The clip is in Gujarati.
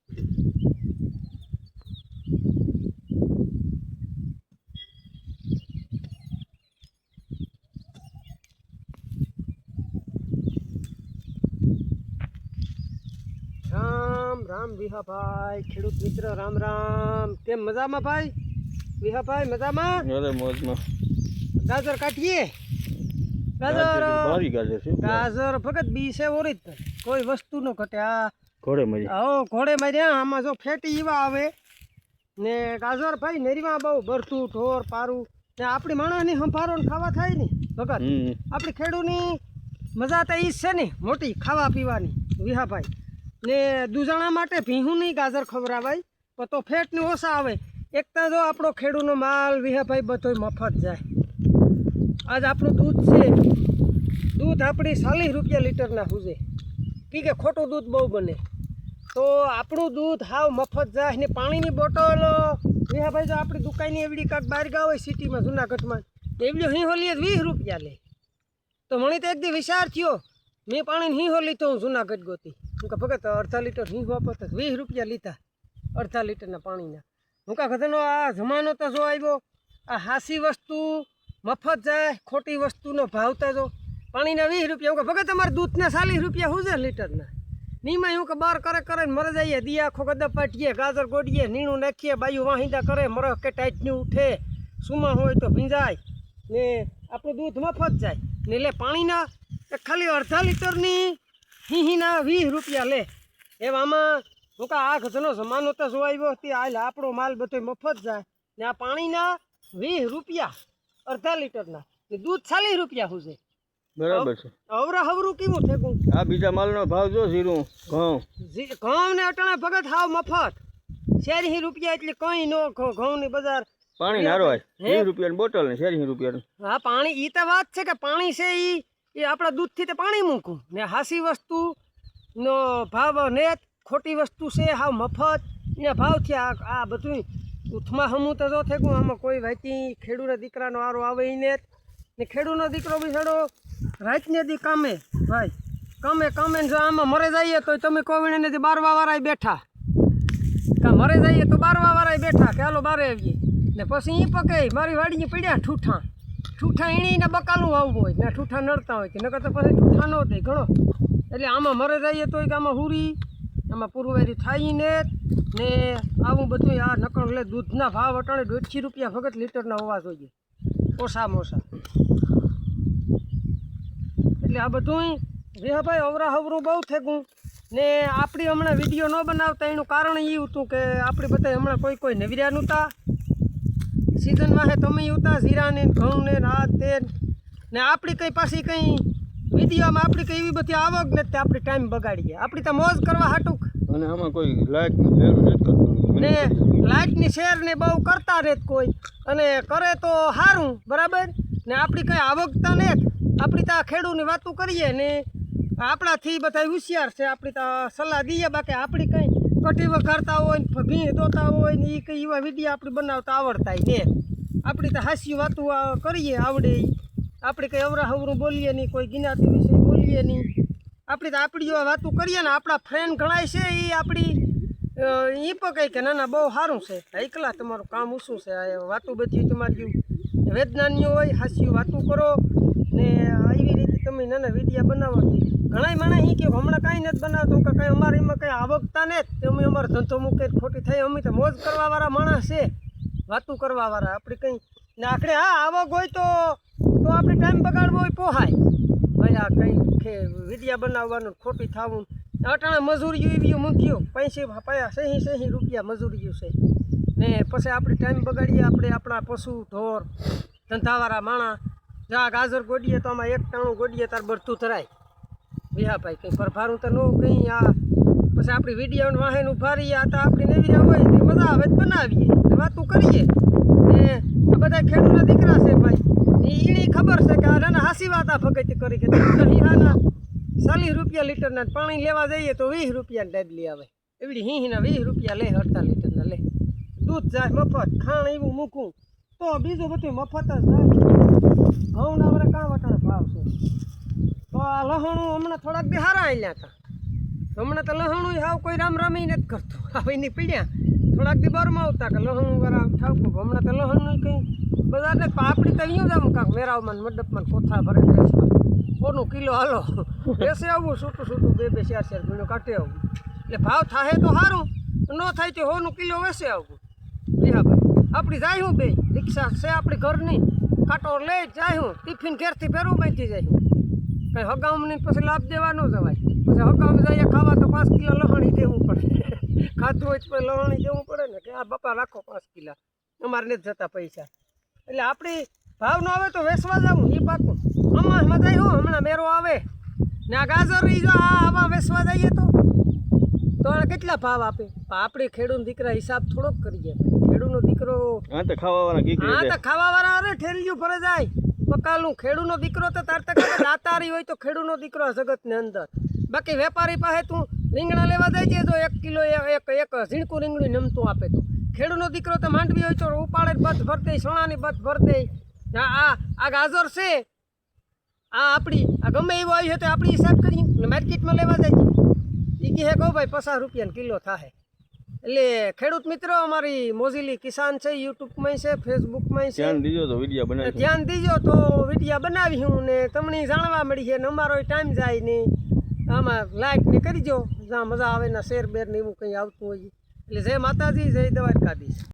રામ રામ વિહાભાઈ, ખેડૂત મિત્ર રામ રામ. કેમ મજામાં ભાઈ? વિહાભાઈ મજામાં? અરે મોજમાં. ગાજર કાઢીએ. ગાજર ભારી ગાજર છે. ગાજર ફક્ત બી છે ઓરિજિનલ, કોઈ વસ્તુ નો ઘટે. આ ઘોડે મરી. ઘોડે માર્યા. આમાં જો ફેટી એવા આવે ને ગાજર ભાઈ નેરીમાં બહુ બરતું ઢોર પારું ને આપણી માણસની સંભારો ને ખાવા થાય ને ભગત. આપણી ખેડૂતની મજા તો ઈ જ છે ને મોટી, ખાવા પીવાની. વિહાભાઈ ને દૂજાણા માટે ભીહુંની ગાજર ખવડાવાય પણ તો ફેટની ઓછા આવે. એક તો જો આપણો ખેડૂતનો માલ વિહાભાઈ બધો મફત જાય. આજ આપણું દૂધ છે, દૂધ આપણી 40 રૂપિયા લીટરના હુજે. કે ખોટું દૂધ બહુ બને તો આપણું દૂધ હાવ મફત જાય. ને પાણીની બોટલ વિહાભાઈ જો આપણી દુકાનની એવડી કાંક બહાર ગયા હોય સિટીમાં જુનાગઢમાં, એવડી હિંહોલીએ 20 રૂપિયા લે. તો મને તો એક દી વિચાર થયો, મેં પાણીની હિંહો લીધો હું જુનાગઢ ગોતી. હું કે ભગત અડધા લીટર હિંહો આપો તો 20 રૂપિયા લીધા અડધા લીટરના પાણીના. હું કા ખતરનો આ જમાનો તો જો આવ્યો, આ હાસી વસ્તુ મફત જાય, ખોટી વસ્તુનો ભાવ તો જો પાણીના 20 રૂપિયા. હું કે ભગત તમારે દૂધના 40 રૂપિયા શું છે લીટરના? નીમાં હું કે બાર કરે કરે મરે જઈએ, દિયા આખો ગદા પાટીએ, ગાજર ગોડીએ, નીણું નાખીએ, બાયું વાહિંદા કરે, મરહ કે ટાઈટની ઉઠે, સુમા હોય તો ભીંજાય ને આપણું દૂધ મફત જાય ને. એટલે પાણીના ખાલી અડધા લીટરની હિંહીના 20 રૂપિયા લે. એવામાં હું કા આ ઘરનો જમાનો તો જો આવ્યો તે હાલ આપણો માલ બધો મફત જાય ને આ પાણીના 20 રૂપિયા અડધા લીટરના ને દૂધ 40 રૂપિયા શું છે? બરાબર છે. અવરા હવરું કેવું થેગું? આ બીજા માલનો ભાવ જો જીરું ઘઉં ને અટાણા ભગત હાવ મફત 40 રૂપિયા. એટલે કઈ નો ઘઉંની બજાર પાણી નારો હોય 20 રૂપિયાની બોટલ ને 40 રૂપિયાનું. હા પાણી ઈ તો વાત છે કે પાણી છે એ આપણા દૂધથી તો પાણી મૂકું ને હાસી વસ્તુ નો ભાવ ને ખોટી વસ્તુ છે હાવ મફત એના ભાવથી આ બધું ઉથમાં હમું તો જો થેગું. આમાં કોઈ વાંચી ખેડૂતના દીકરાનો આરો આવે ને ને ખેડૂતનો દીકરો બિચારો રાતને દી કામે ભાઈ કામે જો આમાં મરે જઈએ તો તમે કોવિડ ને બારવા વાળા બેઠા કા મરે જઈએ તો બારવા વાળા બેઠા કે હાલો બારે આવીએ ને પછી એ પકે મારી વાડીએ પડ્યા ઠૂઠા એણીને બકાલું આવવું હોય ને ઠૂઠા નડતા હોય કે નકર તો પછી ઠૂઠા ન દે ઘણો. એટલે આમાં મરે જઈએ તો આમાં હુરી આમાં પુરવારી થાય ને આવું બધું. આ નકર એટલે દૂધના ભાવ અટાણે 150 રૂપિયા ભગત લીટરના હોવા જોઈએ ઓછામાં ઓછા. એટલે આ બધું વિહાભાઈ અવરા હવરું બહુ થેગું ને આપણી હમણાં વિડીયો ન બનાવતા એનું કારણ એ હતું કે આપણે બધા હમણાં કોઈ નવીર્યા નહોતા સિઝનમાં. હે તમે ઉતા જીરાને ઘઉંને રાત તે ને આપણી કંઈ પાછી કંઈ વિડીયોમાં આપણી કંઈ એવી બધી આવક નથી. આપણે ટાઈમ બગાડીએ, આપણી તો મોજ કરવા હાટું. અને આમાં કોઈ લાઇટની શેર નથી કરતું ને લાઇટની શેર ને બહુ કરતા રહે કોઈ, અને કરે તો સારું બરાબર ને. આપણી કંઈ આવકતા નથી. આપણી તો ખેડૂતની વાતો કરીએ ને આપણાથી બધા હોશિયાર છે, આપણી તો સલાહ દઈએ. બાકી આપણી કંઈ કઢી વઘારતા હોય ને ભીં દોતા હોય ને એ કંઈ એવા વિડીયો આપણે બનાવતા આવડતા ને. આપણી તો હાસ્ય વાતો કરીએ આવડે. આપણે કંઈ અવરા હવરું બોલીએ નહીં, કોઈ જ્ઞાતિ વિશે બોલીએ નહીં. આપણી તો આપણી વાતો કરીએ ને આપણા ફ્રેન્ડ ઘણાય છે એ આપણી એ પણ કંઈ કે ના ના બહુ સારું છે, એકલા તમારું કામ ઓછું છે, વાતો બધી તમારી વેદનાનીઓ હોય, હાસ્ય વાતો કરો ને એવી રીતે તમે નાના વિડીયા બનાવવાથી ઘણા માણસ એ કે હમણાં કાંઈ નથી બનાવતો કે કંઈ અમારે એમાં કંઈ આવકતા નથી. અમે અમારો ધંધો મૂકે ખોટી થઈ. અમે તો મોજ કરવાવાળા માણસ છે, વાતું કરવાવાળા. આપણે કંઈ ને આખરે હા આવક હોય તો આપણે ટાઈમ બગાડવો હોય પોહાય ભાઈ. આ કંઈ વિડીયા બનાવવાનું ખોટી થવું અટાણા મજૂરીઓ એવી મૂક્યો 60 રૂપિયા મજૂરીઓ છે ને પછી આપણે ટાઈમ બગાડીએ. આપણે આપણા પશુ ઢોર ધંધાવાળા માણસ જા ગાજર ગોડીએ તો આમાં એક ટાણું ગોડીએ તાર બરતું ધરાય. વિહાભાઈ કંઈ પરભારું તો ન કંઈ. આ પછી આપણી વિડીયો વાહેન ઉભા રહીએ. આ તો આપણી નવીરા હોય ને મજા આવે બનાવીએ વાતું કરીએ ને. આ બધા ખેડૂતના દીકરા છે ભાઈ, એની ખબર છે કે આ નાના હાસી વાત આ ભગત કરી કે હિંહાના 40 રૂપિયા લીટરના પાણી લેવા જઈએ તો 20 રૂપિયાની ડેડલી આવે. એવડી હિંહીના 20 રૂપિયા લે, અડધા લીટરના લે. દૂધ જાય મફત, ખાણ એવું મૂકું તો બીજું બધું મફત જ જાય. ઘઉંના વરે કાં વટાણે ભાવ છે તો આ લહણું હમણાં થોડાક બી હારા આવ્યા હતા હમણાં તો લહણું હાવ કોઈ રામ રામી નથી કરતું. હવે એની પીડ્યા થોડાક દી બરમાં આવતા કે લહણું વાળા ઠાવકો. હમણાં તો લહણનું કંઈ બધા ને આપણી તો અહીંયા જ આમ કાંક મેરાવમાં ને મંડપમાં ને કોથળા ભરે બેસવા ઓનું કિલો હાલો બેસે આવવું છૂટું છૂટું 2-4 ગુણો કાઢે આવું. એટલે ભાવ થાય તો સારું, ન થાય તો 100 કિલો વેસે આવવું. હા ભાઈ આપણી જાય હું બે રિક્ષા છે આપણી ઘરની, કાંટો લઈ જાય હું ટિફિન ઘેરથી ફેરવું બાંધી જાય હું. કંઈ હગામની પછી લાભ દેવા ન જવાય. પછી હગામ જઈએ ખાવા તો 5 કિલો લહણી દેવું પડે. ખાધું હોય તો લહણી દેવું પડે ને કે આ બાપા રાખો 5 કિલા, અમારે નથી જતા પૈસા. એટલે આપણી ભાવ ન આવે તો વેચવા જવું એ પાકું. આમાં જાય હું હમણાં મેરો આવે ને આ ગાજર જો આવા વેચવા જઈએ તો કેટલા ભાવ આપે? આપણે ખેડૂત દીકરા હિસાબ થોડોક કરીએ. ખેડૂતનો દીકરો હા તો ખાવાવાળા કીક હા તો ખાવાવાળા અરે ઠેલિયું ફરે જાય બકાલું. ખેડૂતનો દીકરો તો તાર તક દાતારી હોય તો ખેડૂતનો દીકરો આ જગતની અંદર. બાકી વેપારી પાસે તું રીંગણા લેવા જાય છે તો 1 કિલો એક ઝીણકું રીંગણું નમતું આપે. તો ખેડૂતનો દીકરો તો માંડવી હોય તો ઉપાડે બધ ભર દે, સોનાની બધ ભર દે. આ ગાજર છે આ આપણી આ ગમે એવું આવી હોય તો આપણી હિસાબ કરી માર્કેટમાં લેવા જાય એ કહે કહો ભાઈ 50 રૂપિયાનો કિલો થાય. એટલે ખેડૂત મિત્રો અમારી મોજીલી કિસાન છે, યુટ્યુબમાં છે, ફેસબુકમાં છે. ધ્યાન દીજો તો વિડીયો બનાવી, ધ્યાન દીજો તો વિડીયા બનાવી હું ને તમને જાણવા મળી છે ને અમારો ટાઈમ જાય ને આમાં લાઈક ને કરીજો જ્યાં મજા આવે ને શેર બેર ને એવું કંઈ આવતું હોય. એટલે જય માતાજી, જય દ્વારકાધીશ.